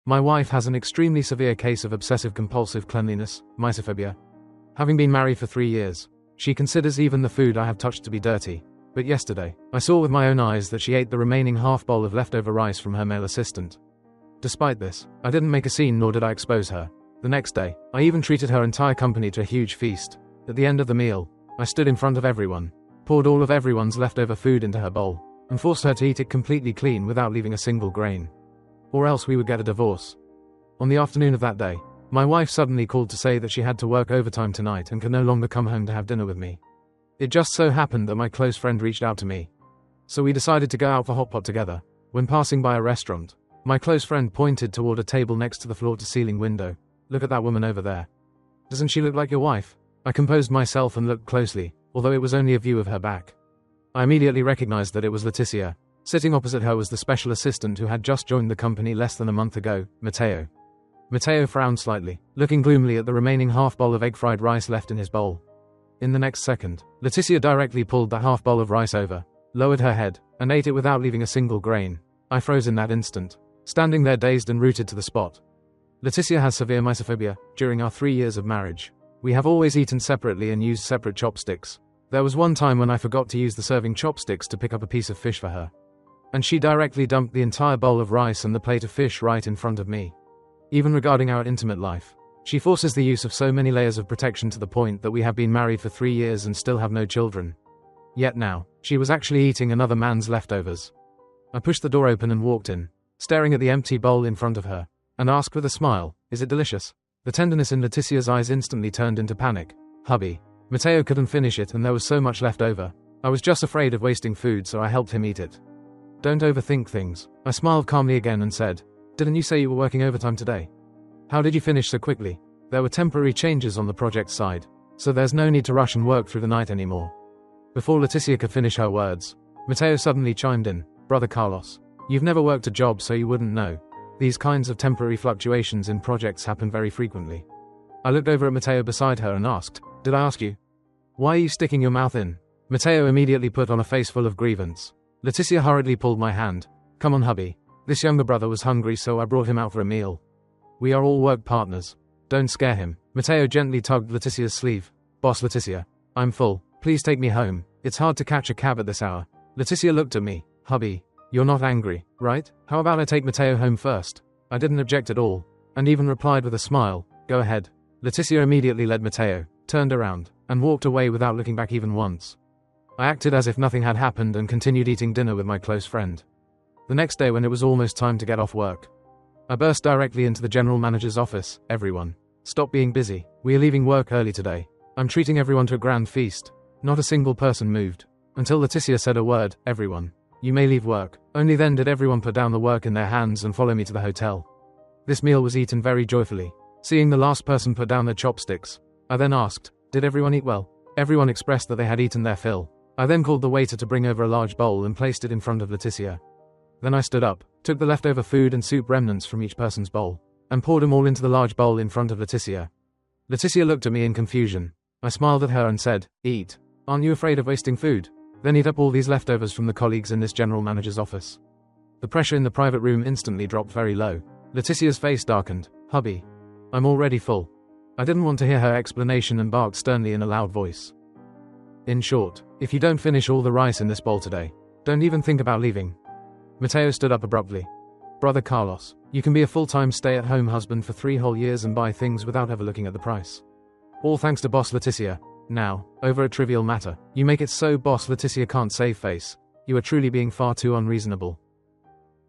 My wife has an extremely severe case of obsessive-compulsive cleanliness, mysophobia. Having been married for 3 years, she considers even the food I have touched to be dirty. But yesterday, I saw with my own eyes that she ate the remaining half bowl of leftover rice from her male assistant. Despite this, I didn't make a scene nor did I expose her. The next day, I even treated her entire company to a huge feast. At the end of the meal, I stood in front of everyone, poured all of everyone's leftover food into her bowl, and forced her to eat it completely clean without leaving a single grain. Or else we would get a divorce. On the afternoon of that day, my wife suddenly called to say that she had to work overtime tonight and could no longer come home to have dinner with me. It just so happened that my close friend reached out to me. So we decided to go out for hot pot together. When passing by a restaurant, my close friend pointed toward a table next to the floor-to-ceiling window. "Look at that woman over there. Doesn't she look like your wife?" I composed myself and looked closely, although it was only a view of her back. I immediately recognized that it was Leticia. Sitting opposite her was the special assistant who had just joined the company less than a month ago, Matteo. Matteo frowned slightly, looking gloomily at the remaining half bowl of egg-fried rice left in his bowl. In the next second, Leticia directly pulled the half bowl of rice over, lowered her head, and ate it without leaving a single grain. I froze in that instant, standing there dazed and rooted to the spot. Leticia has severe mysophobia. During our 3 years of marriage, we have always eaten separately and used separate chopsticks. There was one time when I forgot to use the serving chopsticks to pick up a piece of fish for her, and she directly dumped the entire bowl of rice and the plate of fish right in front of me. Even regarding our intimate life, she forces the use of so many layers of protection to the point that we have been married for 3 years and still have no children. Yet now, she was actually eating another man's leftovers. I pushed the door open and walked in, staring at the empty bowl in front of her, and asked with a smile, "Is it delicious?" The tenderness in Leticia's eyes instantly turned into panic. "Hubby, Matteo couldn't finish it and there was so much left over. I was just afraid of wasting food, so I helped him eat it." "Don't overthink things." I smiled calmly again and said, "Didn't you say you were working overtime today? How did you finish so quickly?" "There were temporary changes on the project side, so there's no need to rush and work through the night anymore." Before Leticia could finish her words, Matteo suddenly chimed in, "Brother Carlos, you've never worked a job so you wouldn't know. These kinds of temporary fluctuations in projects happen very frequently." I looked over at Matteo beside her and asked, "Did I ask you? Why are you sticking your mouth in?" Matteo immediately put on a face full of grievance. Leticia hurriedly pulled my hand. "Come on, hubby. This younger brother was hungry, so I brought him out for a meal. We are all work partners. Don't scare him." Matteo gently tugged Leticia's sleeve. "Boss Leticia, I'm full. Please take me home. It's hard to catch a cab at this hour." Leticia looked at me. "Hubby, you're not angry, right? How about I take Matteo home first?" I didn't object at all, and even replied with a smile, "Go ahead." Leticia immediately led Matteo, turned around, and walked away without looking back even once. I acted as if nothing had happened and continued eating dinner with my close friend. The next day when it was almost time to get off work, I burst directly into the general manager's office. "Everyone, stop being busy. We are leaving work early today. I'm treating everyone to a grand feast." Not a single person moved, until Leticia said a word, "Everyone, you may leave work." Only then did everyone put down the work in their hands and follow me to the hotel. This meal was eaten very joyfully, seeing the last person put down their chopsticks. I then asked, "Did everyone eat well?" Everyone expressed that they had eaten their fill. I then called the waiter to bring over a large bowl and placed it in front of Leticia. Then I stood up, took the leftover food and soup remnants from each person's bowl, and poured them all into the large bowl in front of Leticia. Leticia looked at me in confusion. I smiled at her and said, "Eat. Aren't you afraid of wasting food? Then eat up all these leftovers from the colleagues in this general manager's office." The pressure in the private room instantly dropped very low. Leticia's face darkened. "Hubby, I'm already full." I didn't want to hear her explanation and barked sternly in a loud voice. "In short, if you don't finish all the rice in this bowl today, don't even think about leaving." Matteo stood up abruptly. "Brother Carlos, you can be a full-time stay-at-home husband for 3 whole years and buy things without ever looking at the price. All thanks to Boss Leticia. Now, over a trivial matter, you make it so Boss Leticia can't save face. You are truly being far too unreasonable."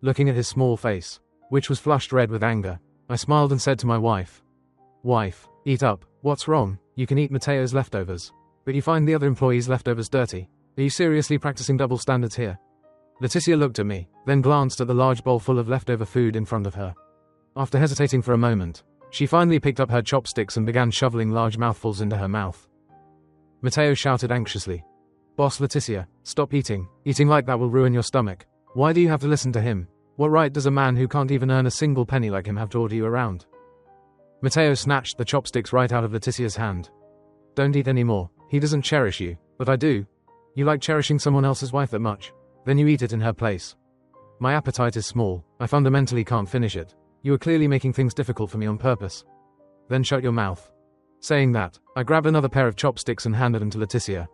Looking at his small face, which was flushed red with anger, I smiled and said to my wife, "Wife, eat up. What's wrong? You can eat Matteo's leftovers, but you find the other employees' leftovers dirty. Are you seriously practicing double standards here?" Leticia looked at me, then glanced at the large bowl full of leftover food in front of her. After hesitating for a moment, she finally picked up her chopsticks and began shoveling large mouthfuls into her mouth. Matteo shouted anxiously, "Boss Leticia, stop eating. Eating like that will ruin your stomach. Why do you have to listen to him? What right does a man who can't even earn a single penny like him have to order you around?" Matteo snatched the chopsticks right out of Leticia's hand. "Don't eat anymore. He doesn't cherish you, but I do. You like cherishing someone else's wife that much? Then you eat it in her place." "My appetite is small. I fundamentally can't finish it. You are clearly making things difficult for me on purpose. Then shut your mouth. Saying that, I grabbed another pair of chopsticks and handed them to Leticia.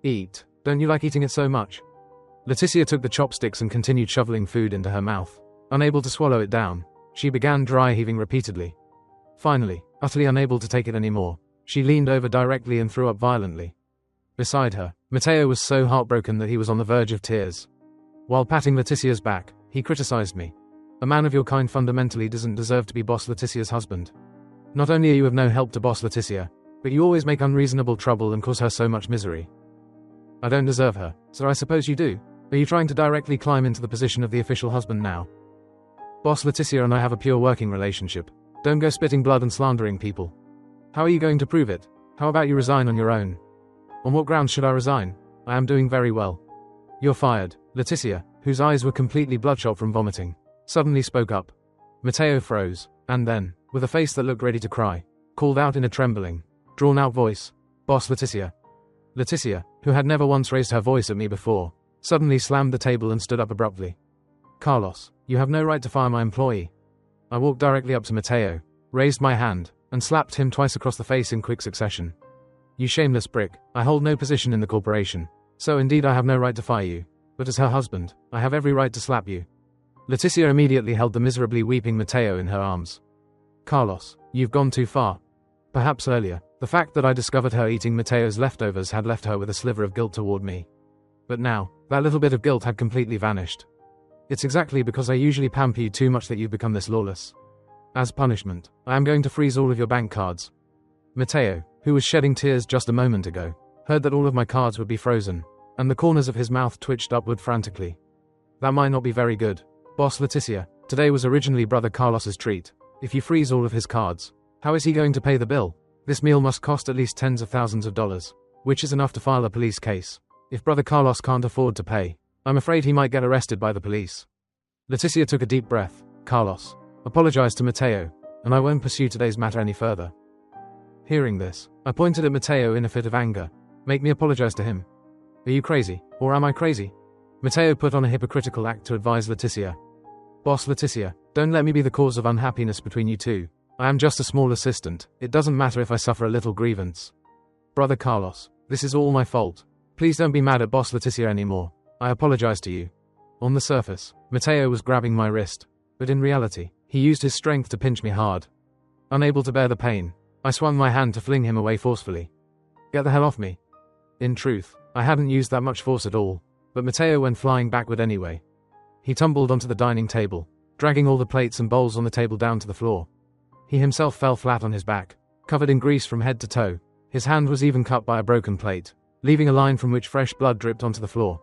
Eat. Don't you like eating it so much? Leticia took the chopsticks and continued shoveling food into her mouth. Unable to swallow it down, she began dry heaving repeatedly. Finally, utterly unable to take it anymore, she leaned over directly and threw up violently. Beside her, Matteo was so heartbroken that he was on the verge of tears. While patting Leticia's back, he criticized me. A man of your kind fundamentally doesn't deserve to be Boss Leticia's husband. Not only are you of no help to Boss Leticia, but you always make unreasonable trouble and cause her so much misery. I don't deserve her, so I suppose you do. Are you trying to directly climb into the position of the official husband now? Boss Leticia and I have a pure working relationship. Don't go spitting blood and slandering people. How are you going to prove it? How about you resign on your own? On what grounds should I resign? I am doing very well. You're fired. Leticia, whose eyes were completely bloodshot from vomiting, suddenly spoke up. Matteo froze, and then, with a face that looked ready to cry, called out in a trembling, drawn-out voice, Boss Leticia. Leticia, who had never once raised her voice at me before, suddenly slammed the table and stood up abruptly. Carlos, you have no right to fire my employee. I walked directly up to Matteo, raised my hand, and slapped him twice across the face in quick succession. You shameless prick, I hold no position in the corporation, so indeed I have no right to fire you, but as her husband, I have every right to slap you. Leticia immediately held the miserably weeping Matteo in her arms. Carlos, you've gone too far. Perhaps earlier, the fact that I discovered her eating Matteo's leftovers had left her with a sliver of guilt toward me. But now, that little bit of guilt had completely vanished. It's exactly because I usually pamper you too much that you've become this lawless. As punishment, I am going to freeze all of your bank cards. Matteo, who was shedding tears just a moment ago, heard that all of my cards would be frozen, and the corners of his mouth twitched upward frantically. That might not be very good. Boss Leticia, today was originally Brother Carlos's treat. If you freeze all of his cards, how is he going to pay the bill? This meal must cost at least tens of thousands of dollars, which is enough to file a police case. If Brother Carlos can't afford to pay, I'm afraid he might get arrested by the police. Leticia took a deep breath. Carlos, apologize to Matteo, and I won't pursue today's matter any further. Hearing this, I pointed at Matteo in a fit of anger. Make me apologize to him. Are you crazy, or am I crazy? Matteo put on a hypocritical act to advise Leticia. Boss Leticia, don't let me be the cause of unhappiness between you two. I am just a small assistant. It doesn't matter if I suffer a little grievance. Brother Carlos, this is all my fault. Please don't be mad at Boss Leticia anymore. I apologize to you. On the surface, Matteo was grabbing my wrist, but in reality, he used his strength to pinch me hard. Unable to bear the pain, I swung my hand to fling him away forcefully. Get the hell off me. In truth, I hadn't used that much force at all, but Matteo went flying backward anyway. He tumbled onto the dining table, dragging all the plates and bowls on the table down to the floor. He himself fell flat on his back, covered in grease from head to toe. His hand was even cut by a broken plate, leaving a line from which fresh blood dripped onto the floor.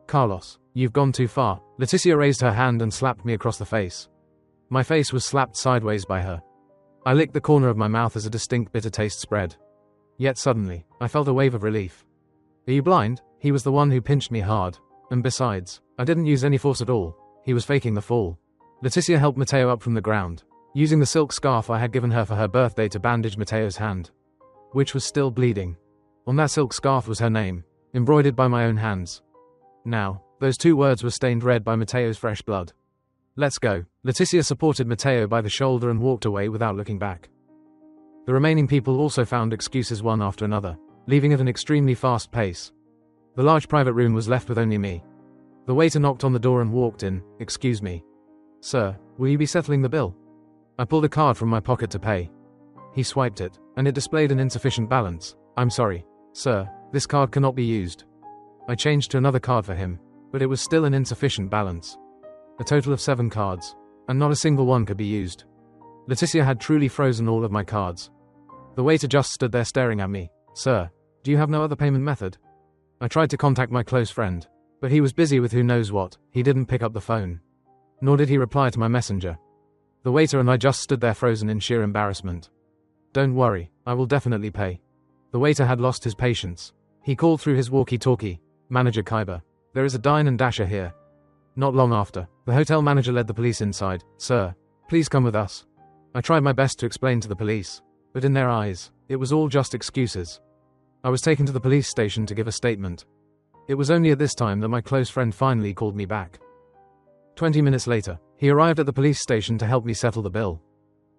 Carlos, you've gone too far. Leticia raised her hand and slapped me across the face. My face was slapped sideways by her. I licked the corner of my mouth as a distinct bitter taste spread. Yet suddenly, I felt a wave of relief. Are you blind? He was the one who pinched me hard. And besides, I didn't use any force at all. He was faking the fall. Leticia helped Matteo up from the ground, using the silk scarf I had given her for her birthday to bandage Matteo's hand, which was still bleeding. On that silk scarf was her name, embroidered by my own hands. Now, those two words were stained red by Matteo's fresh blood. Let's go. Leticia supported Matteo by the shoulder and walked away without looking back. The remaining people also found excuses one after another, leaving at an extremely fast pace. The large private room was left with only me. The waiter knocked on the door and walked in. Excuse me. Sir, will you be settling the bill? I pulled a card from my pocket to pay. He swiped it, and it displayed an insufficient balance. I'm sorry, sir, this card cannot be used. I changed to another card for him, but it was still an insufficient balance. A total of 7 cards, and not a single one could be used. Leticia had truly frozen all of my cards. The waiter just stood there staring at me. Sir, do you have no other payment method? I tried to contact my close friend, but he was busy with who knows what. He didn't pick up the phone. Nor did he reply to my messenger. The waiter and I just stood there frozen in sheer embarrassment. Don't worry, I will definitely pay. The waiter had lost his patience. He called through his walkie-talkie. Manager Kaiba, there is a dine and dasher here. Not long after, the hotel manager led the police inside. Sir, please come with us. I tried my best to explain to the police, but in their eyes, it was all just excuses. I was taken to the police station to give a statement. It was only at this time that my close friend finally called me back. 20 minutes later, He arrived at the police station to help me settle the bill.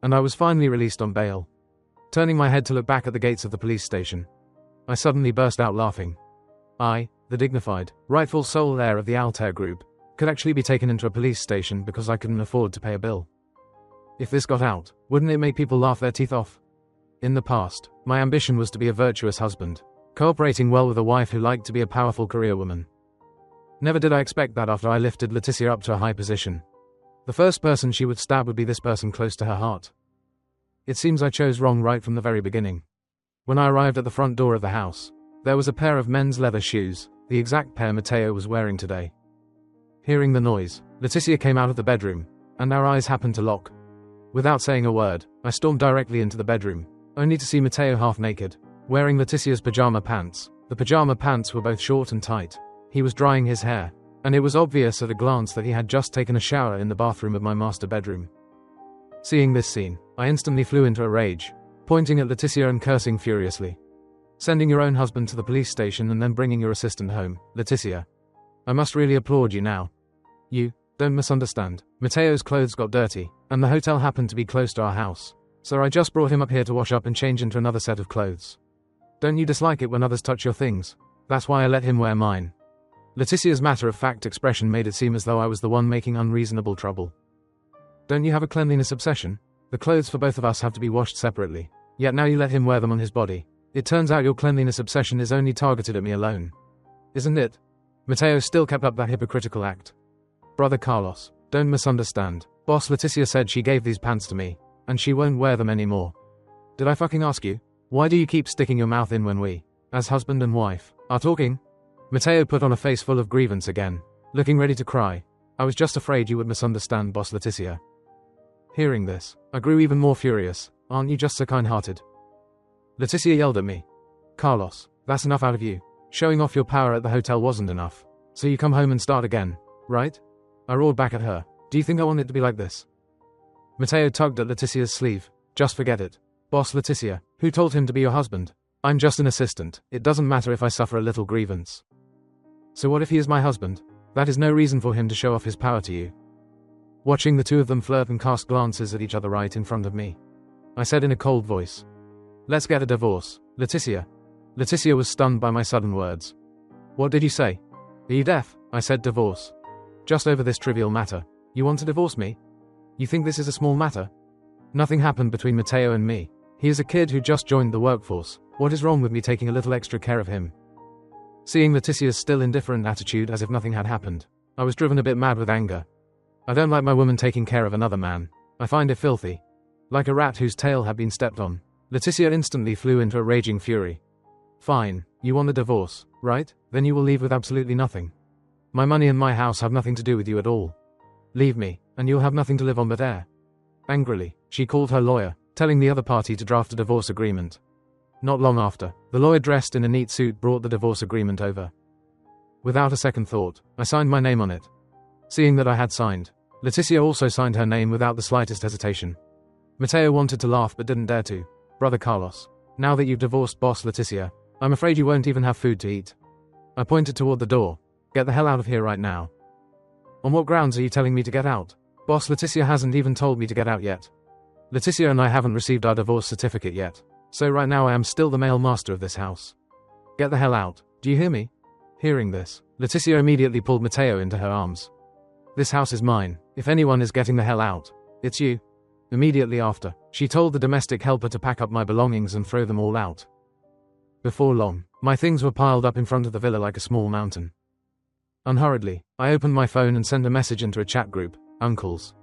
And I was finally released on bail. Turning my head to look back at the gates of the police station, I suddenly burst out laughing. I, the dignified, rightful sole heir of the Altair Group, could actually be taken into a police station because I couldn't afford to pay a bill. If this got out, wouldn't it make people laugh their teeth off? In the past, my ambition was to be a virtuous husband, cooperating well with a wife who liked to be a powerful career woman. Never did I expect that after I lifted Leticia up to a high position, the first person she would stab would be this person close to her heart. It seems I chose wrong right from the very beginning. When I arrived at the front door of the house, there was a pair of men's leather shoes, the exact pair Matteo was wearing today. Hearing the noise, Leticia came out of the bedroom, and our eyes happened to lock. Without saying a word, I stormed directly into the bedroom, only to see Matteo half naked, wearing Leticia's pajama pants. The pajama pants were both short and tight. He was drying his hair, and it was obvious at a glance that he had just taken a shower in the bathroom of my master bedroom. Seeing this scene, I instantly flew into a rage, pointing at Leticia and cursing furiously. Sending your own husband to the police station and then bringing your assistant home, Leticia. I must really applaud you now. You, don't misunderstand. Matteo's clothes got dirty, and the hotel happened to be close to our house, so I just brought him up here to wash up and change into another set of clothes. Don't you dislike it when others touch your things? That's why I let him wear mine. Leticia's matter-of-fact expression made it seem as though I was the one making unreasonable trouble. Don't you have a cleanliness obsession? The clothes for both of us have to be washed separately, yet now you let him wear them on his body. It turns out your cleanliness obsession is only targeted at me alone. Isn't it? Matteo still kept up that hypocritical act. Brother Carlos, don't misunderstand. Boss Leticia said she gave these pants to me, and she won't wear them anymore. Did I fucking ask you? Why do you keep sticking your mouth in when we, as husband and wife, are talking? Matteo put on a face full of grievance again, looking ready to cry. I was just afraid you would misunderstand, Boss Leticia. Hearing this, I grew even more furious. Aren't you just so kind-hearted? Leticia yelled at me. Carlos, that's enough out of you. Showing off your power at the hotel wasn't enough. So you come home and start again, right? I roared back at her. Do you think I want it to be like this? Matteo tugged at Leticia's sleeve. Just forget it. Boss Leticia, who told him to be your husband? I'm just an assistant. It doesn't matter if I suffer a little grievance. So what if he is my husband? That is no reason for him to show off his power to you. Watching the two of them flirt and cast glances at each other right in front of me, I said in a cold voice, let's get a divorce, Leticia. Leticia was stunned by my sudden words. What did you say? Are you deaf? I said divorce. Just over this trivial matter. You want to divorce me? You think this is a small matter? Nothing happened between Matteo and me. He is a kid who just joined the workforce. What is wrong with me taking a little extra care of him? Seeing Leticia's still indifferent attitude as if nothing had happened, I was driven a bit mad with anger. I don't like my woman taking care of another man. I find it filthy. Like a rat whose tail had been stepped on, Leticia instantly flew into a raging fury. Fine, you want the divorce, right? Then you will leave with absolutely nothing. My money and my house have nothing to do with you at all. Leave me, and you'll have nothing to live on but air. Angrily, she called her lawyer, telling the other party to draft a divorce agreement. Not long after, the lawyer dressed in a neat suit brought the divorce agreement over. Without a second thought, I signed my name on it. Seeing that I had signed, Leticia also signed her name without the slightest hesitation. Matteo wanted to laugh but didn't dare to. Brother Carlos, now that you've divorced Boss Leticia, I'm afraid you won't even have food to eat. I pointed toward the door. Get the hell out of here right now. On what grounds are you telling me to get out? Boss Leticia hasn't even told me to get out yet. Leticia and I haven't received our divorce certificate yet, so right now I am still the male master of this house. Get the hell out, do you hear me? Hearing this, Leticia immediately pulled Matteo into her arms. This house is mine. If anyone is getting the hell out, it's you. Immediately after, she told the domestic helper to pack up my belongings and throw them all out. Before long, my things were piled up in front of the villa like a small mountain. Unhurriedly, I opened my phone and sent a message into a chat group, Uncles.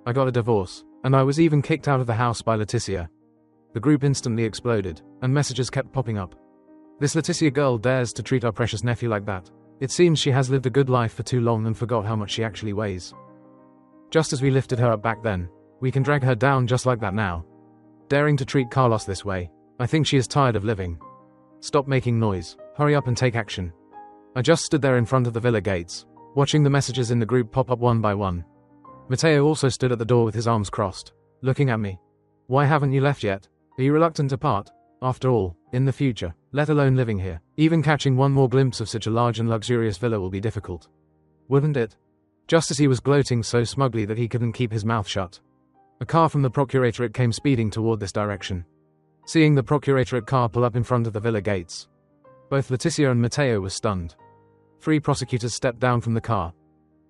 I got a divorce, and I was even kicked out of the house by Leticia. The group instantly exploded, and messages kept popping up. This Leticia girl dares to treat our precious nephew like that. It seems she has lived a good life for too long and forgot how much she actually weighs. Just as we lifted her up back then, we can drag her down just like that now. Daring to treat Carlos this way, I think she is tired of living. Stop making noise, hurry up and take action. I just stood there in front of the villa gates, watching the messages in the group pop up one by one. Matteo also stood at the door with his arms crossed, looking at me. Why haven't you left yet? Are you reluctant to part? After all, in the future, let alone living here, even catching one more glimpse of such a large and luxurious villa will be difficult. Wouldn't it? just as he was gloating so smugly that he couldn't keep his mouth shut. A car from the procuratorate came speeding toward this direction. Seeing the procuratorate car pull up in front of the villa gates, both Leticia and Matteo were stunned. 3 prosecutors stepped down from the car.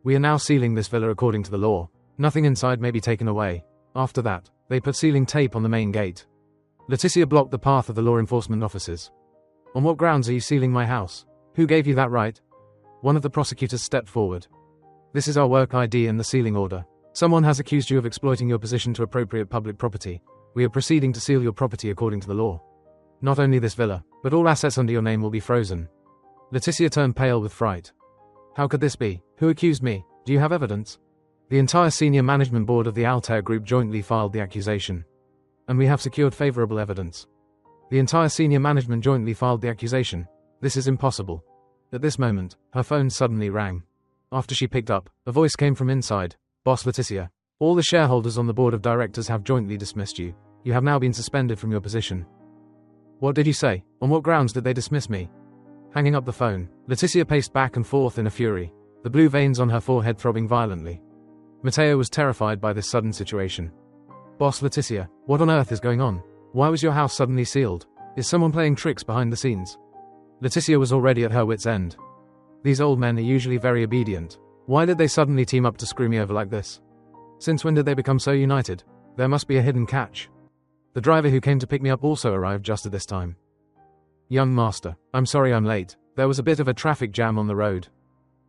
We are now sealing this villa according to the law. Nothing inside may be taken away. After that, they put sealing tape on the main gate. Leticia blocked the path of the law enforcement officers. On what grounds are you sealing my house? Who gave you that right? One of the prosecutors stepped forward. This is our work ID and the sealing order. Someone has accused you of exploiting your position to appropriate public property. We are proceeding to seal your property according to the law. Not only this villa, but all assets under your name will be frozen. Leticia turned pale with fright. How could this be? Who accused me? Do you have evidence? The entire senior management board of the Altair Group jointly filed the accusation. And we have secured favorable evidence. The entire senior management jointly filed the accusation. This is impossible. At this moment, her phone suddenly rang. After she picked up, a voice came from inside. Boss Leticia, all the shareholders on the board of directors have jointly dismissed you. You have now been suspended from your position. What did you say? On what grounds did they dismiss me? Hanging up the phone, Leticia paced back and forth in a fury, the blue veins on her forehead throbbing violently. Matteo was terrified by this sudden situation. Boss Leticia, what on earth is going on? Why was your house suddenly sealed? Is someone playing tricks behind the scenes? Leticia was already at her wit's end. These old men are usually very obedient. Why did they suddenly team up to screw me over like this? Since when did they become so united? There must be a hidden catch. The driver who came to pick me up also arrived just at this time. Young master, I'm sorry I'm late. There was a bit of a traffic jam on the road.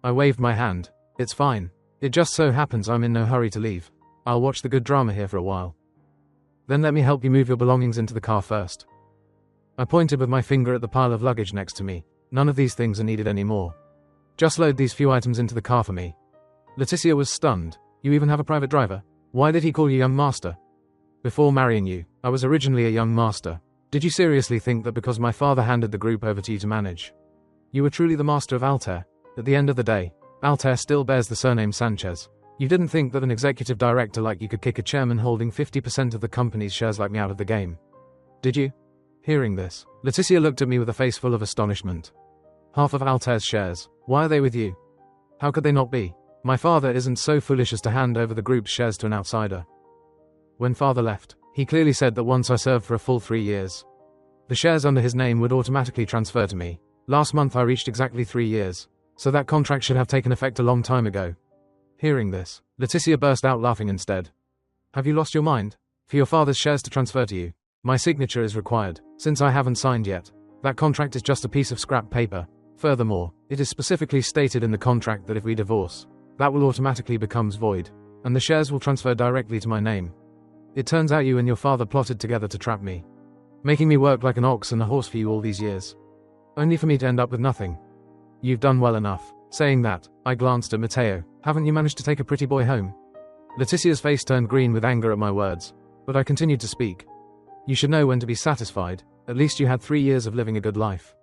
I waved my hand. It's fine. It just so happens I'm in no hurry to leave. I'll watch the good drama here for a while. Then let me help you move your belongings into the car first. I pointed with my finger at the pile of luggage next to me. None of these things are needed anymore. Just load these few items into the car for me. Leticia was stunned. You even have a private driver? Why did he call you young master? Before marrying you, I was originally a young master. Did you seriously think that because my father handed the group over to you to manage, you were truly the master of Altair? At the end of the day, Altair still bears the surname Sanchez. You didn't think that an executive director like you could kick a chairman holding 50% of the company's shares like me out of the game, did you? Hearing this, Leticia looked at me with a face full of astonishment. Half of Altair's shares, why are they with you? How could they not be? My father isn't so foolish as to hand over the group's shares to an outsider. When father left, he clearly said that once I served for a full 3 years, the shares under his name would automatically transfer to me. Last month I reached exactly 3 years, so that contract should have taken effect a long time ago. Hearing this, Leticia burst out laughing instead. Have you lost your mind? For your father's shares to transfer to you, my signature is required, since I haven't signed yet. That contract is just a piece of scrap paper. Furthermore, it is specifically stated in the contract that if we divorce, that will automatically becomes void, and the shares will transfer directly to my name. It turns out you and your father plotted together to trap me, making me work like an ox and a horse for you all these years, only for me to end up with nothing. You've done well enough. Saying that, I glanced at Matteo. Haven't you managed to take a pretty boy home? Leticia's face turned green with anger at my words, but I continued to speak. You should know when to be satisfied. At least you had 3 years of living a good life.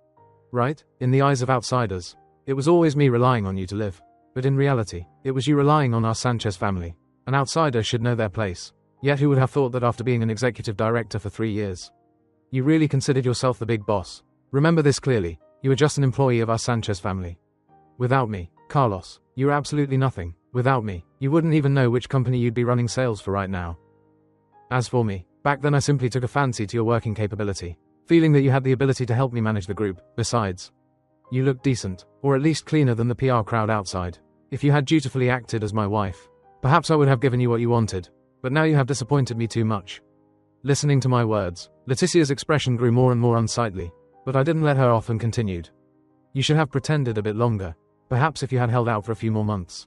Right? In the eyes of outsiders, it was always me relying on you to live. But in reality, it was you relying on our Sanchez family. An outsider should know their place. Yet who would have thought that after being an executive director for 3 years, you really considered yourself the big boss? Remember this clearly. You were just an employee of our Sanchez family. Without me, Carlos, you're absolutely nothing. Without me, you wouldn't even know which company you'd be running sales for right now. As for me, back then I simply took a fancy to your working capability, feeling that you had the ability to help me manage the group. Besides, you looked decent, or at least cleaner than the PR crowd outside. If you had dutifully acted as my wife, perhaps I would have given you what you wanted, but now you have disappointed me too much. Listening to my words, Leticia's expression grew more and more unsightly, but I didn't let her off and continued. You should have pretended a bit longer. Perhaps if you had held out for a few more months,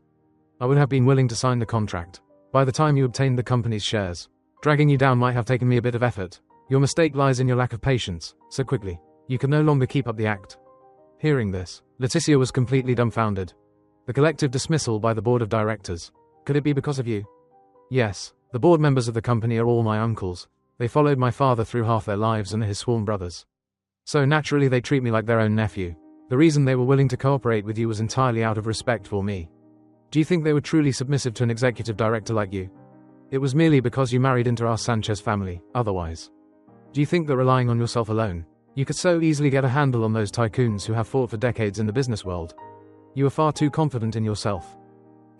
I would have been willing to sign the contract. By the time you obtained the company's shares, dragging you down might have taken me a bit of effort. Your mistake lies in your lack of patience. So quickly, you can no longer keep up the act. Hearing this, Leticia was completely dumbfounded. The collective dismissal by the board of directors. Could it be because of you? Yes, the board members of the company are all my uncles. They followed my father through half their lives and are his sworn brothers. So naturally they treat me like their own nephew. The reason they were willing to cooperate with you was entirely out of respect for me. Do you think they were truly submissive to an executive director like you? It was merely because you married into our Sanchez family, otherwise. Do you think that relying on yourself alone, you could so easily get a handle on those tycoons who have fought for decades in the business world? You are far too confident in yourself.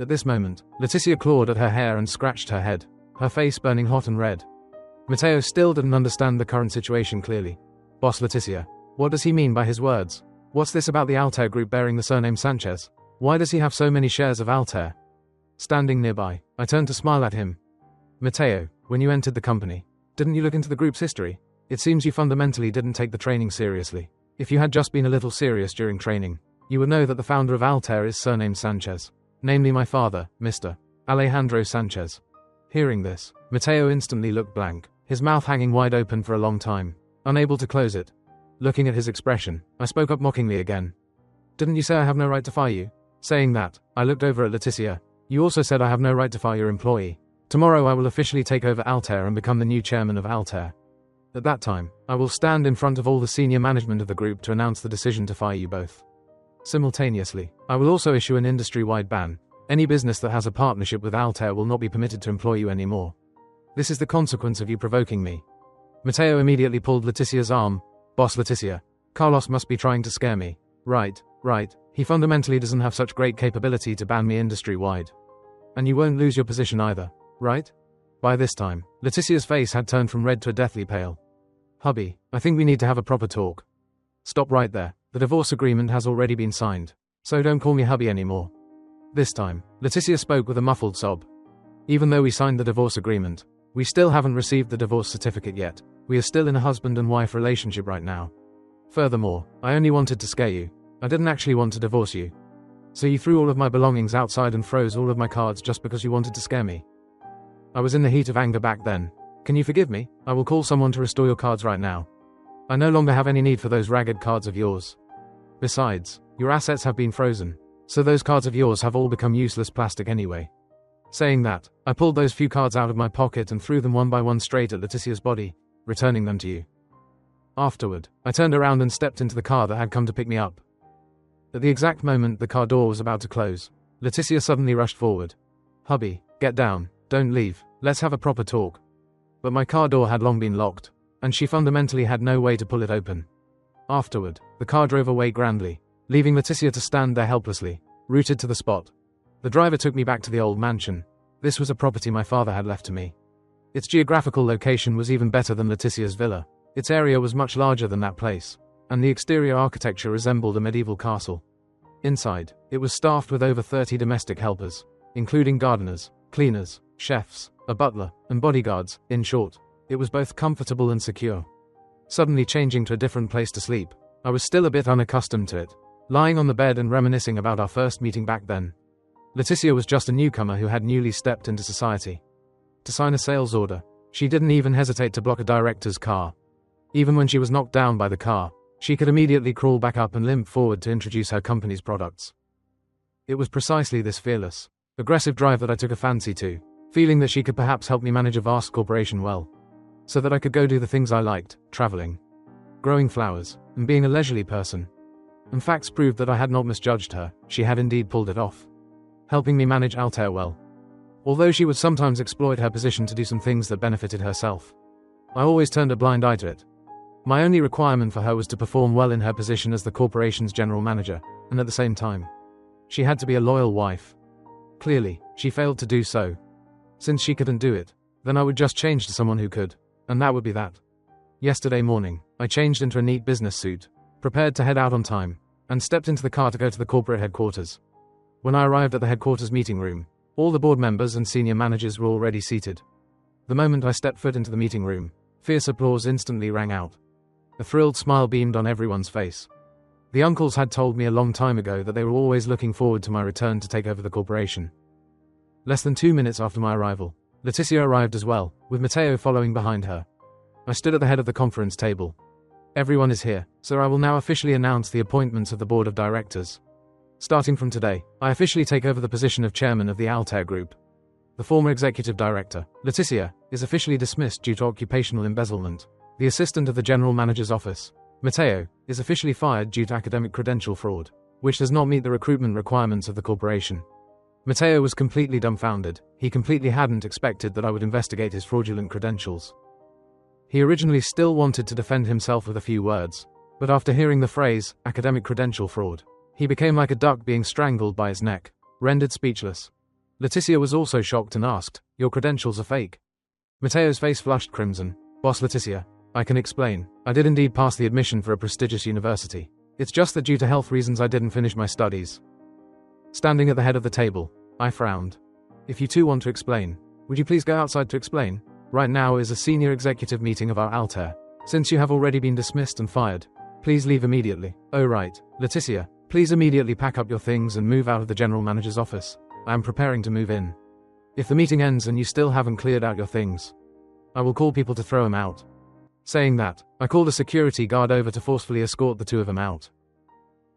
At this moment, Leticia clawed at her hair and scratched her head, her face burning hot and red. Matteo still didn't understand the current situation clearly. Boss Leticia, what does he mean by his words? What's this about the Altair Group bearing the surname Sanchez? Why does he have so many shares of Altair? Standing nearby, I turned to smile at him. Matteo, when you entered the company, didn't you look into the group's history? It seems you fundamentally didn't take the training seriously. If you had just been a little serious during training, you would know that the founder of Altair is surnamed Sanchez. Namely my father, Mr. Alejandro Sanchez. Hearing this, Matteo instantly looked blank, his mouth hanging wide open for a long time, unable to close it. Looking at his expression, I spoke up mockingly again. Didn't you say I have no right to fire you? Saying that, I looked over at Leticia. You also said I have no right to fire your employee. Tomorrow I will officially take over Altair and become the new chairman of Altair. At that time, I will stand in front of all the senior management of the group to announce the decision to fire you both. Simultaneously, I will also issue an industry-wide ban. Any business that has a partnership with Altair will not be permitted to employ you anymore. This is the consequence of you provoking me. Matteo immediately pulled Leticia's arm. Boss Leticia, Carlos must be trying to scare me. Right. He fundamentally doesn't have such great capability to ban me industry-wide. And you won't lose your position either, right? By this time, Leticia's face had turned from red to a deathly pale. Hubby, I think we need to have a proper talk. Stop right there. The divorce agreement has already been signed. So don't call me hubby anymore. This time, Leticia spoke with a muffled sob. Even though we signed the divorce agreement, we still haven't received the divorce certificate yet. We are still in a husband and wife relationship right now. Furthermore, I only wanted to scare you. I didn't actually want to divorce you. So you threw all of my belongings outside and froze all of my cards just because you wanted to scare me. I was in the heat of anger back then. Can you forgive me? I will call someone to restore your cards right now. I no longer have any need for those ragged cards of yours. Besides, your assets have been frozen, so those cards of yours have all become useless plastic anyway. Saying that, I pulled those few cards out of my pocket and threw them one by one straight at Leticia's body, returning them to you. Afterward, I turned around and stepped into the car that had come to pick me up. At the exact moment the car door was about to close, Leticia suddenly rushed forward. Hubby, get down, don't leave, let's have a proper talk. But my car door had long been locked, and she fundamentally had no way to pull it open. Afterward, the car drove away grandly, leaving Leticia to stand there helplessly, rooted to the spot. The driver took me back to the old mansion. This was a property my father had left to me. Its geographical location was even better than Leticia's villa. Its area was much larger than that place, and the exterior architecture resembled a medieval castle. Inside, it was staffed with over 30 domestic helpers, including gardeners, cleaners, chefs, a butler, and bodyguards. In short, it was both comfortable and secure. Suddenly changing to a different place to sleep, I was still a bit unaccustomed to it, lying on the bed and reminiscing about our first meeting back then. Leticia was just a newcomer who had newly stepped into society. To sign a sales order, she didn't even hesitate to block a director's car. Even when she was knocked down by the car, she could immediately crawl back up and limp forward to introduce her company's products. It was precisely this fearless, aggressive drive that I took a fancy to, feeling that she could perhaps help me manage a vast corporation well, so that I could go do the things I liked, traveling, growing flowers, and being a leisurely person. And facts proved that I had not misjudged her. She had indeed pulled it off, helping me manage Altair well. Although she would sometimes exploit her position to do some things that benefited herself, I always turned a blind eye to it. My only requirement for her was to perform well in her position as the corporation's general manager, and at the same time, she had to be a loyal wife. Clearly, she failed to do so. Since she couldn't do it, then I would just change to someone who could, and that would be that. Yesterday morning, I changed into a neat business suit, prepared to head out on time, and stepped into the car to go to the corporate headquarters. When I arrived at the headquarters meeting room, all the board members and senior managers were already seated. The moment I stepped foot into the meeting room, fierce applause instantly rang out. A thrilled smile beamed on everyone's face. The uncles had told me a long time ago that they were always looking forward to my return to take over the corporation. Less than 2 minutes after my arrival, Leticia arrived as well, with Matteo following behind her. I stood at the head of the conference table. Everyone is here, so I will now officially announce the appointments of the board of directors. Starting from today, I officially take over the position of chairman of the Altair Group. The former executive director, Leticia, is officially dismissed due to occupational embezzlement. The assistant of the general manager's office, Matteo, is officially fired due to academic credential fraud, which does not meet the recruitment requirements of the corporation. Matteo was completely dumbfounded. He completely hadn't expected that I would investigate his fraudulent credentials. He originally still wanted to defend himself with a few words, but after hearing the phrase, academic credential fraud, he became like a duck being strangled by its neck, rendered speechless. Leticia was also shocked and asked, "Your credentials are fake?" Matteo's face flushed crimson. "Boss Leticia, I can explain. I did indeed pass the admission for a prestigious university. It's just that due to health reasons I didn't finish my studies." Standing at the head of the table, I frowned. "If you two want to explain, would you please go outside to explain? Right now is a senior executive meeting of our Altair. Since you have already been dismissed and fired, please leave immediately." "Oh right, Leticia, please immediately pack up your things and move out of the general manager's office. I am preparing to move in. If the meeting ends and you still haven't cleared out your things, I will call people to throw him out." Saying that, I called a security guard over to forcefully escort the two of them out.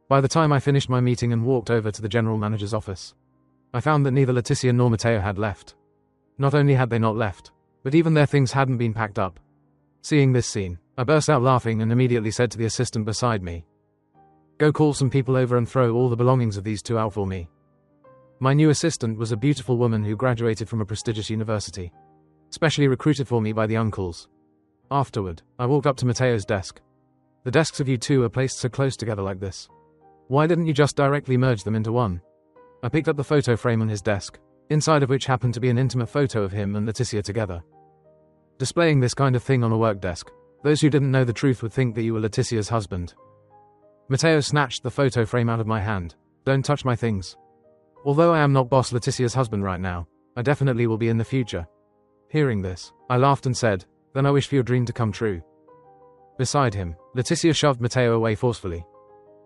By the time I finished my meeting and walked over to the general manager's office, I found that neither Leticia nor Matteo had left. Not only had they not left, but even their things hadn't been packed up. Seeing this scene, I burst out laughing and immediately said to the assistant beside me, "Go call some people over and throw all the belongings of these two out for me." My new assistant was a beautiful woman who graduated from a prestigious university, specially recruited for me by the uncles. Afterward, I walked up to Matteo's desk. "The desks of you two are placed so close together like this. Why didn't you just directly merge them into one?" I picked up the photo frame on his desk, inside of which happened to be an intimate photo of him and Leticia together. Displaying this kind of thing on a work desk, those who didn't know the truth would think that you were Leticia's husband. Matteo snatched the photo frame out of my hand. "Don't touch my things. Although I am not boss Leticia's husband right now, I definitely will be in the future." Hearing this, I laughed and said, "Then I wish for your dream to come true." Beside him, Leticia shoved Matteo away forcefully.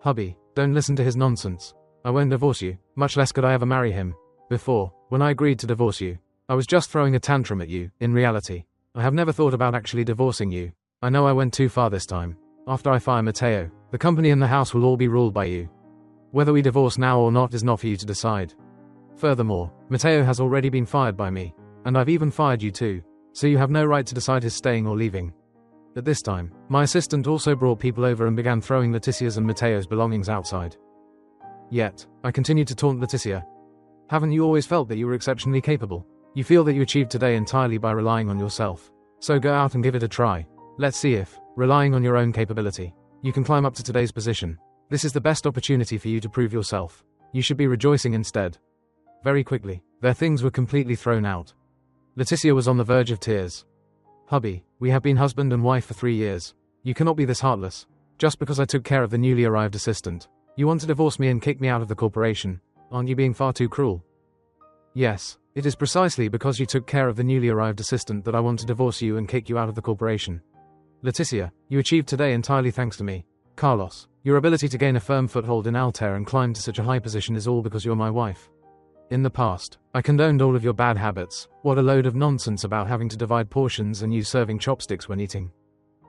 "Hubby, don't listen to his nonsense. I won't divorce you, much less could I ever marry him. Before, when I agreed to divorce you, I was just throwing a tantrum at you. In reality, I have never thought about actually divorcing you. I know I went too far this time. After I fire Matteo, the company and the house will all be ruled by you. Whether we divorce now or not is not for you to decide. Furthermore, Matteo has already been fired by me, and I've even fired you too, so you have no right to decide his staying or leaving." At this time, my assistant also brought people over and began throwing Leticia's and Matteo's belongings outside. Yet, I continued to taunt Leticia. "Haven't you always felt that you were exceptionally capable? You feel that you achieved today entirely by relying on yourself. So go out and give it a try. Let's see if, relying on your own capability, you can climb up to today's position. This is the best opportunity for you to prove yourself. You should be rejoicing instead." Very quickly, their things were completely thrown out. Leticia was on the verge of tears. "Hubby, we have been husband and wife for 3 years. You cannot be this heartless. Just because I took care of the newly arrived assistant, you want to divorce me and kick me out of the corporation. Aren't you being far too cruel?" "Yes, it is precisely because you took care of the newly arrived assistant that I want to divorce you and kick you out of the corporation. Leticia, you achieved today entirely thanks to me. Carlos, your ability to gain a firm foothold in Altair and climb to such a high position is all because you're my wife. In the past, I condoned all of your bad habits. What a load of nonsense about having to divide portions and you serving chopsticks when eating.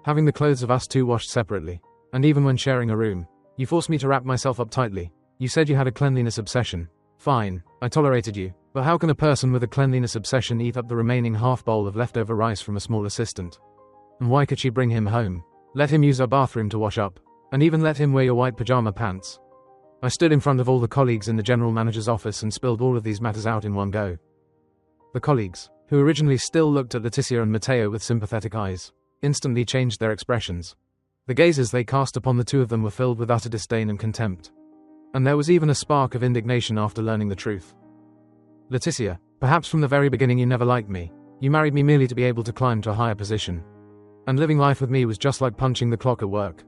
Having the clothes of us two washed separately. And even when sharing a room, you forced me to wrap myself up tightly. You said you had a cleanliness obsession. Fine, I tolerated you, but how can a person with a cleanliness obsession eat up the remaining half bowl of leftover rice from a small assistant? And why could she bring him home? Let him use our bathroom to wash up, and even let him wear your white pajama pants? I stood in front of all the colleagues in the general manager's office and spilled all of these matters out in one go. The colleagues, who originally still looked at Leticia and Matteo with sympathetic eyes, instantly changed their expressions. The gazes they cast upon the two of them were filled with utter disdain and contempt. And there was even a spark of indignation after learning the truth. "Leticia, perhaps from the very beginning you never liked me. You married me merely to be able to climb to a higher position. And living life with me was just like punching the clock at work.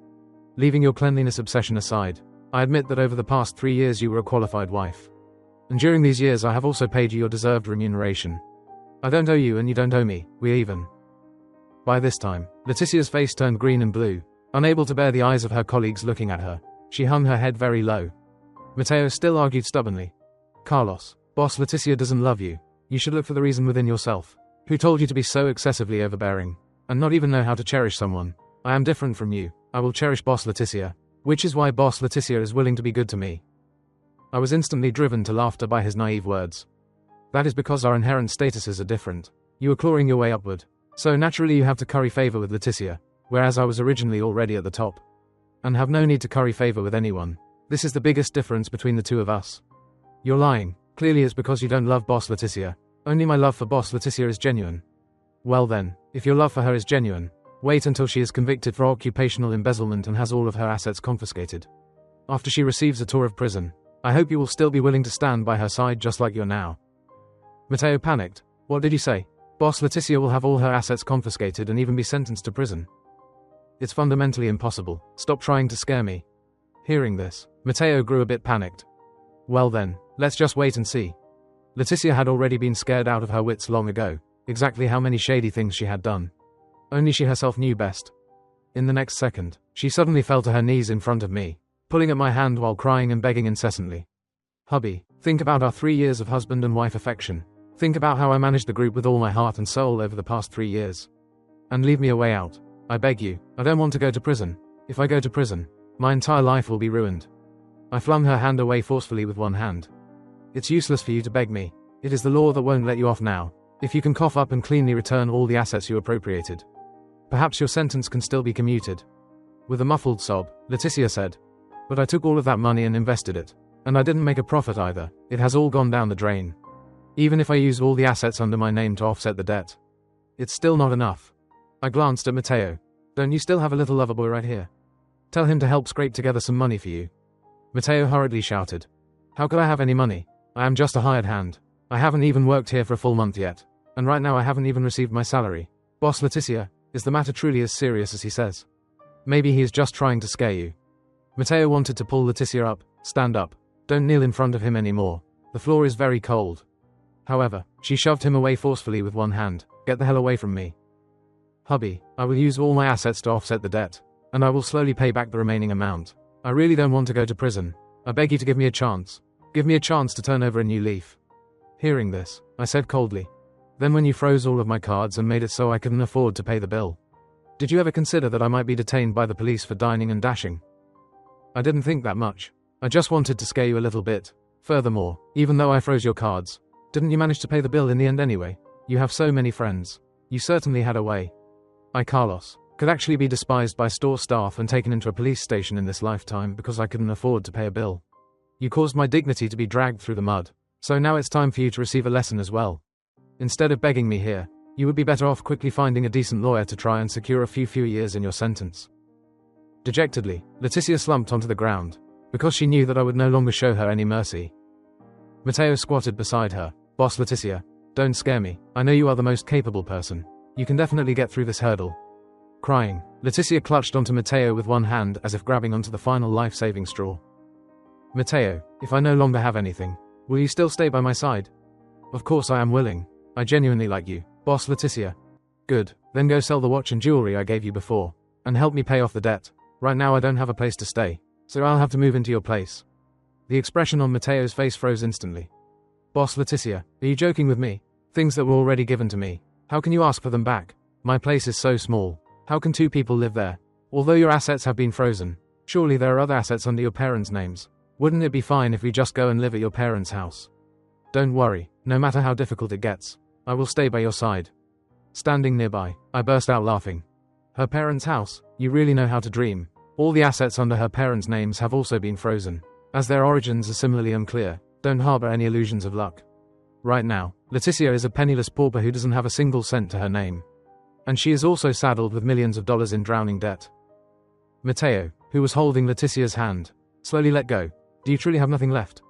Leaving your cleanliness obsession aside, I admit that over the past 3 years you were a qualified wife. And during these years I have also paid you your deserved remuneration. I don't owe you and you don't owe me, we're even." By this time, Leticia's face turned green and blue. Unable to bear the eyes of her colleagues looking at her, she hung her head very low. Matteo still argued stubbornly. "Carlos, boss Leticia doesn't love you. You should look for the reason within yourself. Who told you to be so excessively overbearing, and not even know how to cherish someone? I am different from you. I will cherish boss Leticia, which is why boss Leticia is willing to be good to me." I was instantly driven to laughter by his naive words. "That is because our inherent statuses are different. You are clawing your way upward, so naturally you have to curry favor with Leticia, whereas I was originally already at the top. And have no need to curry favor with anyone. This is the biggest difference between the two of us. You're lying. Clearly it's because you don't love boss Leticia. Only my love for boss Leticia is genuine." "Well then, if your love for her is genuine, wait until she is convicted for occupational embezzlement and has all of her assets confiscated. After she receives a tour of prison, I hope you will still be willing to stand by her side just like you're now." Matteo panicked. What did you say? Boss, Leticia will have all her assets confiscated and even be sentenced to prison. It's fundamentally impossible. Stop trying to scare me. Hearing this, Matteo grew a bit panicked. Well then, let's just wait and see. Leticia had already been scared out of her wits long ago, exactly how many shady things she had done. Only she herself knew best. In the next second, she suddenly fell to her knees in front of me, pulling at my hand while crying and begging incessantly. Hubby, think about our 3 years of husband and wife affection. Think about how I managed the group with all my heart and soul over the past 3 years. And leave me a way out. I beg you, I don't want to go to prison. If I go to prison, my entire life will be ruined. I flung her hand away forcefully with one hand. It's useless for you to beg me. It is the law that won't let you off now. If you can cough up and cleanly return all the assets you appropriated, perhaps your sentence can still be commuted. With a muffled sob, Leticia said, But I took all of that money and invested it. And I didn't make a profit either. It has all gone down the drain. Even if I use all the assets under my name to offset the debt, it's still not enough. I glanced at Matteo. Don't you still have a little lover boy right here? Tell him to help scrape together some money for you. Matteo hurriedly shouted. How could I have any money? I am just a hired hand. I haven't even worked here for a full month yet. And right now I haven't even received my salary. Boss Leticia, is the matter truly as serious as he says? Maybe he is just trying to scare you. Matteo wanted to pull Leticia up. Stand up. Don't kneel in front of him anymore. The floor is very cold. However, she shoved him away forcefully with one hand. Get the hell away from me. Hubby, I will use all my assets to offset the debt, and I will slowly pay back the remaining amount. I really don't want to go to prison. I beg you to give me a chance. Give me a chance to turn over a new leaf. Hearing this, I said coldly. Then when you froze all of my cards and made it so I couldn't afford to pay the bill, did you ever consider that I might be detained by the police for dining and dashing? I didn't think that much. I just wanted to scare you a little bit. Furthermore, even though I froze your cards, didn't you manage to pay the bill in the end anyway? You have so many friends. You certainly had a way. I, Carlos, could actually be despised by store staff and taken into a police station in this lifetime because I couldn't afford to pay a bill. You caused my dignity to be dragged through the mud, so now it's time for you to receive a lesson as well. Instead of begging me here, you would be better off quickly finding a decent lawyer to try and secure a few years in your sentence. Dejectedly, Leticia slumped onto the ground, because she knew that I would no longer show her any mercy. Matteo squatted beside her. Boss Leticia, don't scare me. I know you are the most capable person. You can definitely get through this hurdle. Crying, Leticia clutched onto Matteo with one hand as if grabbing onto the final life-saving straw. Matteo, if I no longer have anything, will you still stay by my side? Of course I am willing. I genuinely like you, Boss Leticia. Good, then go sell the watch and jewelry I gave you before, and help me pay off the debt. Right now I don't have a place to stay, so I'll have to move into your place. The expression on Matteo's face froze instantly. Boss Leticia, are you joking with me? Things that were already given to me. How can you ask for them back? My place is so small. How can 2 people live there? Although your assets have been frozen, surely there are other assets under your parents' names. Wouldn't it be fine if we just go and live at your parents' house? Don't worry, no matter how difficult it gets, I will stay by your side. Standing nearby, I burst out laughing. Her parents' house? You really know how to dream. All the assets under her parents' names have also been frozen. As their origins are similarly unclear, don't harbor any illusions of luck. Right now, Leticia is a penniless pauper who doesn't have a single cent to her name. And she is also saddled with millions of dollars in drowning debt. Matteo, who was holding Leticia's hand, slowly let go. Do you truly have nothing left?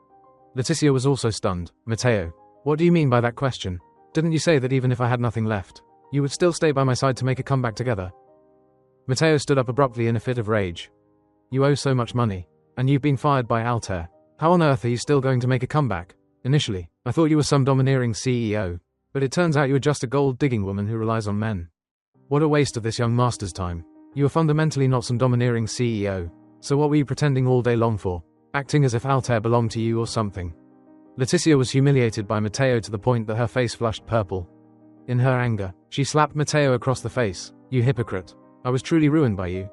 Leticia was also stunned. Matteo, what do you mean by that question? Didn't you say that even if I had nothing left, you would still stay by my side to make a comeback together? Matteo stood up abruptly in a fit of rage. You owe so much money, and you've been fired by Altair. How on earth are you still going to make a comeback? Initially, I thought you were some domineering CEO, but it turns out you are just a gold-digging woman who relies on men. What a waste of this young master's time. You are fundamentally not some domineering CEO, so what were you pretending all day long for? Acting as if Altair belonged to you or something. Leticia was humiliated by Matteo to the point that her face flushed purple. In her anger, she slapped Matteo across the face. You hypocrite. I was truly ruined by you.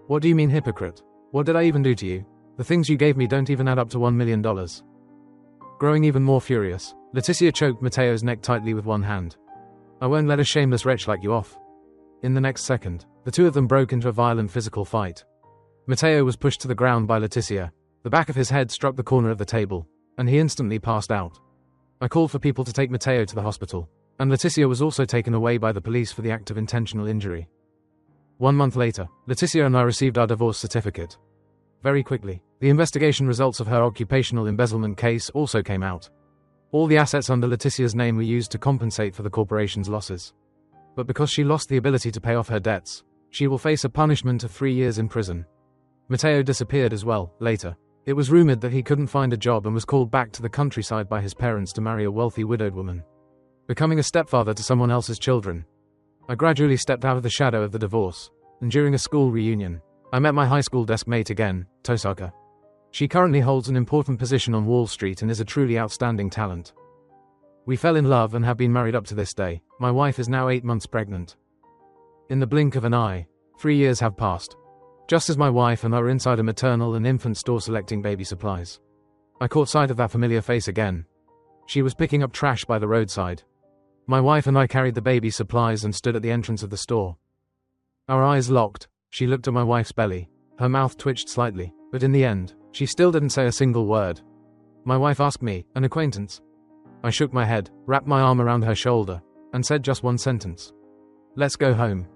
What do you mean hypocrite? What did I even do to you? The things you gave me don't even add up to $1 million. Growing even more furious, Leticia choked Matteo's neck tightly with one hand. I won't let a shameless wretch like you off. In the next second, the two of them broke into a violent physical fight. Matteo was pushed to the ground by Leticia. The back of his head struck the corner of the table, and he instantly passed out. I called for people to take Matteo to the hospital, and Leticia was also taken away by the police for the act of intentional injury. 1 month later, Leticia and I received our divorce certificate. Very quickly, the investigation results of her occupational embezzlement case also came out. All the assets under Leticia's name were used to compensate for the corporation's losses. But because she lost the ability to pay off her debts, she will face a punishment of 3 years in prison. Matteo disappeared as well, later. It was rumored that he couldn't find a job and was called back to the countryside by his parents to marry a wealthy widowed woman, becoming a stepfather to someone else's children. I gradually stepped out of the shadow of the divorce, and during a school reunion, I met my high school desk mate again, Tosaka. She currently holds an important position on Wall Street and is a truly outstanding talent. We fell in love and have been married up to this day. My wife is now 8 months pregnant. In the blink of an eye, 3 years have passed. Just as my wife and I were inside a maternal and infant store selecting baby supplies, I caught sight of that familiar face again. She was picking up trash by the roadside. My wife and I carried the baby supplies and stood at the entrance of the store. Our eyes locked. She looked at my wife's belly. Her mouth twitched slightly, but in the end, she still didn't say a single word. My wife asked me, "An acquaintance?" I shook my head, wrapped my arm around her shoulder, and said just one sentence. "Let's go home."